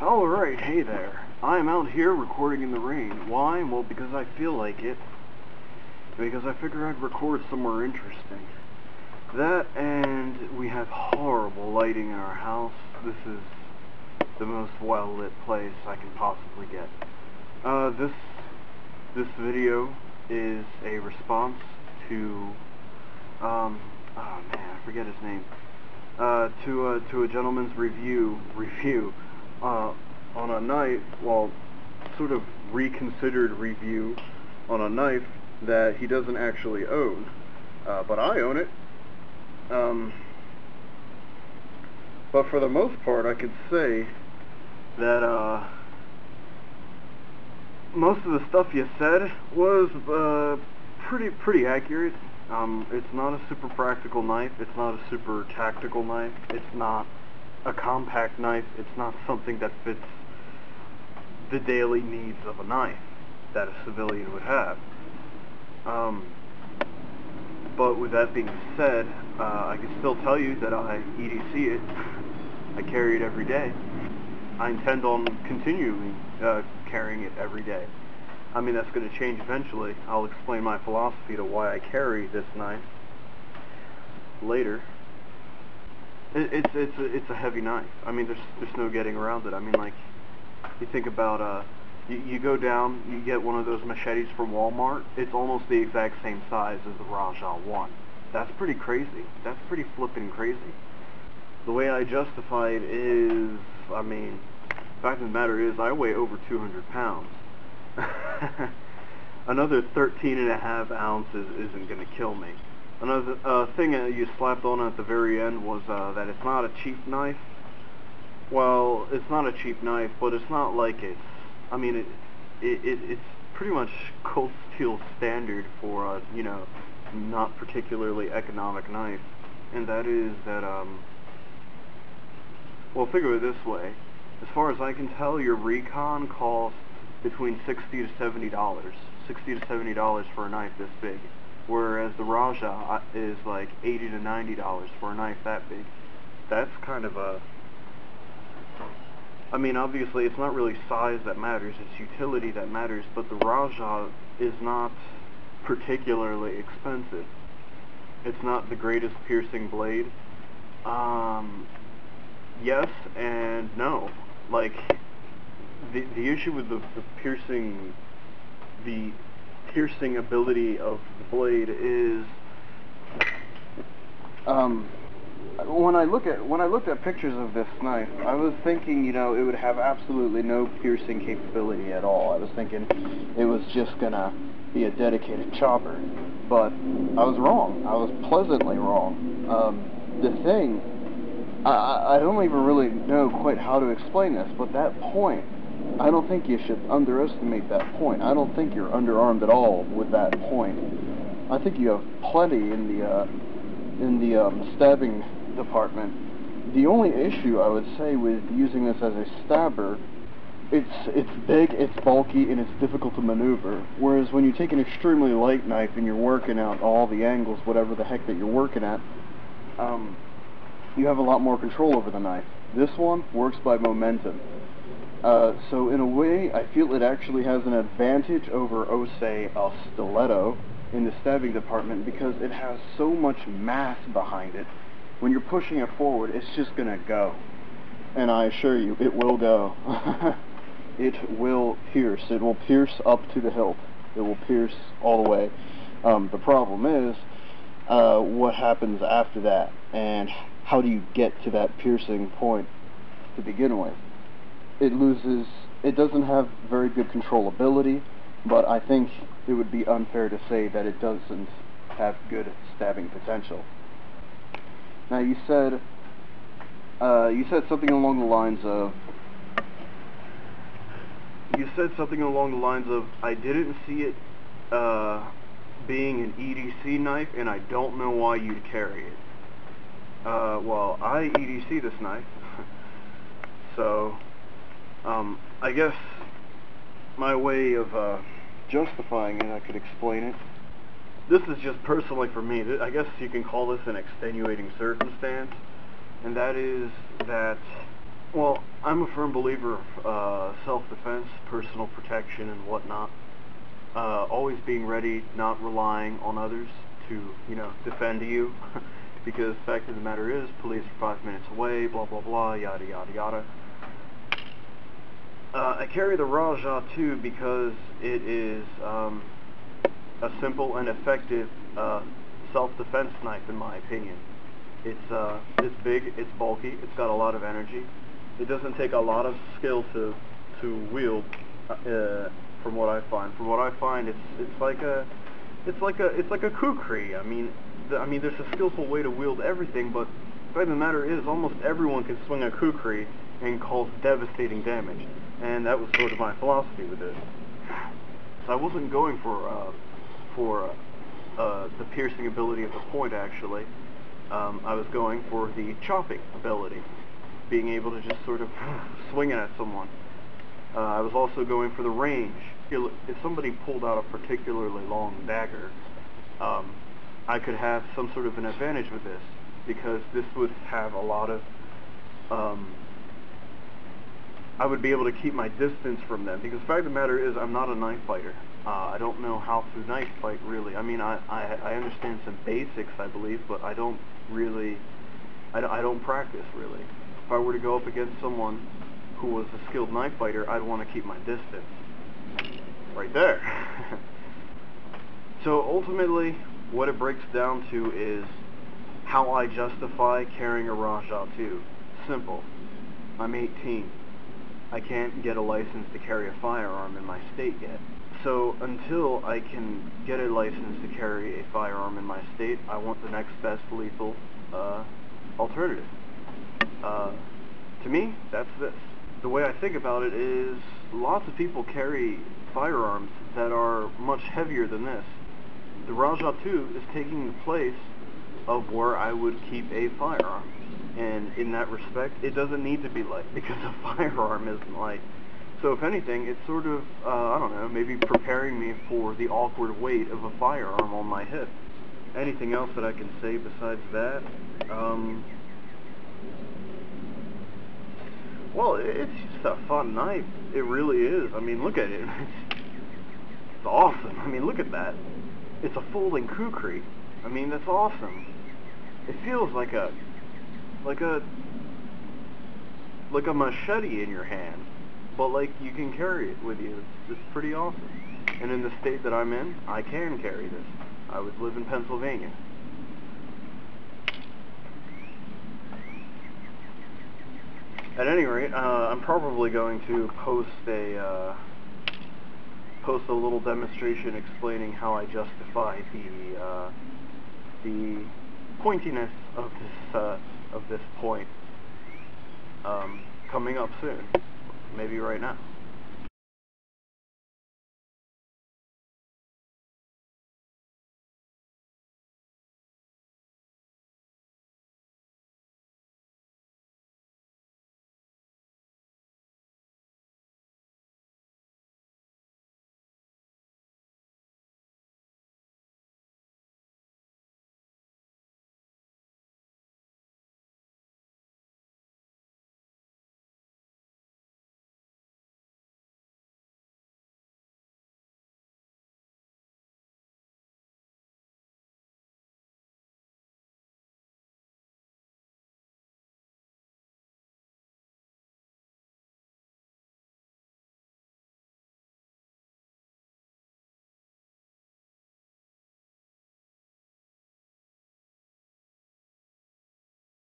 Alright, hey there. I am out here recording in the rain. Why? Well, because I feel like it. Because I figure I'd record somewhere interesting. That, and we have horrible lighting in our house. This is the most well-lit place I can possibly get. This video is a response to, oh man, I forget his name. To a gentleman's review on a knife, well, sort of reconsidered review on a knife that he doesn't actually own, but I own it. But for the most part, I could say that most of the stuff you said was pretty accurate. It's not a super practical knife. It's not a super tactical knife. It's not a compact knife. It's not something that fits the daily needs of a knife that a civilian would have. But with that being said, I can still tell you that I EDC it. I carry it every day. I intend on continuing carrying it every day. I mean, that's going to change eventually. I'll explain my philosophy to why I carry this knife later. It's a heavy knife. I mean, there's no getting around it. I mean, like, you think about you go down, you get one of those machetes from Walmart. It's almost the exact same size as the Rajah 1. That's pretty crazy. That's pretty flippin' crazy. The way I justify it is, I mean, the fact of the matter is, I weigh over 200 pounds. Another 13.5 ounces isn't going to kill me. Another thing you slapped on at the very end was that it's not a cheap knife. Well, it's not a cheap knife, but it's not like it's, I mean, it's pretty much cold steel standard for a, you know, not particularly economic knife. And that is that, well, figure it this way. As far as I can tell, your Recon costs between $60 to $70. $60 to $70 for a knife this big. Whereas the Rajah is like $80 to $90 for a knife that big. That's kind of a... I mean, obviously, it's not really size that matters, it's utility that matters, but the Rajah is not particularly expensive. It's not the greatest piercing blade. Yes and no. Like, the issue with the piercing ability of the blade is, when I looked at pictures of this knife, I was thinking, you know, it would have absolutely no piercing capability at all. I was thinking it was just gonna be a dedicated chopper, but I was wrong. I was pleasantly wrong. The thing, I don't even really know quite how to explain this, but that point, I don't think you should underestimate that point. I don't think you're underarmed at all with that point. I think you have plenty in the stabbing department. The only issue I would say with using this as a stabber, it's big, it's bulky, and it's difficult to maneuver. Whereas when you take an extremely light knife and you're working out all the angles, whatever the heck that you're working at, you have a lot more control over the knife. This one works by momentum. So in a way, I feel it actually has an advantage over, oh, say, a stiletto in the stabbing department because it has so much mass behind it. When you're pushing it forward, it's just gonna go. And I assure you, it will go. It will pierce. It will pierce up to the hilt. It will pierce all the way. The problem is, what happens after that, and how do you get to that piercing point to begin with? It doesn't have very good controllability, but I think it would be unfair to say that it doesn't have good stabbing potential. Now, you said something along the lines of, I didn't see it being an EDC knife, and I don't know why you'd carry it. Well, I EDC this knife, so, I guess my way of justifying it, I could explain it. This is just personally for me. I guess you can call this an extenuating circumstance, and that is that Well, I'm a firm believer of self-defense, personal protection, and whatnot. Always being ready, not relying on others to, defend you. Because the fact of the matter is, police are 5 minutes away, blah, blah, blah, yada, yada, yada. I carry the Rajah too because it is a simple and effective self-defense knife, in my opinion. It's big, it's bulky, it's got a lot of energy. It doesn't take a lot of skill to wield. From what I find, it's like a kukri. I mean, there's a skillful way to wield everything, but the fact of the matter is, almost everyone can swing a kukri and cause devastating damage. And that was sort of my philosophy with it. So I wasn't going for the piercing ability of the point, actually. I was going for the chopping ability, being able to just sort of swing it at someone. I was also going for the range. If somebody pulled out a particularly long dagger, I could have some sort of an advantage with this, because this would have a lot of, I would be able to keep my distance from them, because the fact of the matter is, I'm not a knife fighter. I don't know how to knife fight, really. I mean, I understand some basics, I believe, but I don't really, I don't practice, really. If I were to go up against someone who was a skilled knife fighter, I'd want to keep my distance. Right there. So ultimately, what it breaks down to is how I justify carrying a Rajah 2. Simple. I'm 18. I can't get a license to carry a firearm in my state yet. So until I can get a license to carry a firearm in my state, I want the next best lethal alternative. To me, that's this. The way I think about it is, lots of people carry firearms that are much heavier than this. The Rajah 2 is taking the place of where I would keep a firearm. And in that respect, it doesn't need to be light, because a firearm isn't light. So if anything, it's sort of, I don't know, maybe preparing me for the awkward weight of a firearm on my hip. Anything else that I can say besides that? Well, it's just a fun knife. It really is. I mean, look at it. It's awesome. I mean, look at that. It's a folding kukri. I mean, that's awesome. It feels like a machete in your hand, but like you can carry it with you. It's pretty awesome. And in the state that I'm in, I can carry this. I would live in Pennsylvania. At any rate, I'm probably going to post a little demonstration explaining how I justify the pointiness of this point, coming up soon, maybe right now.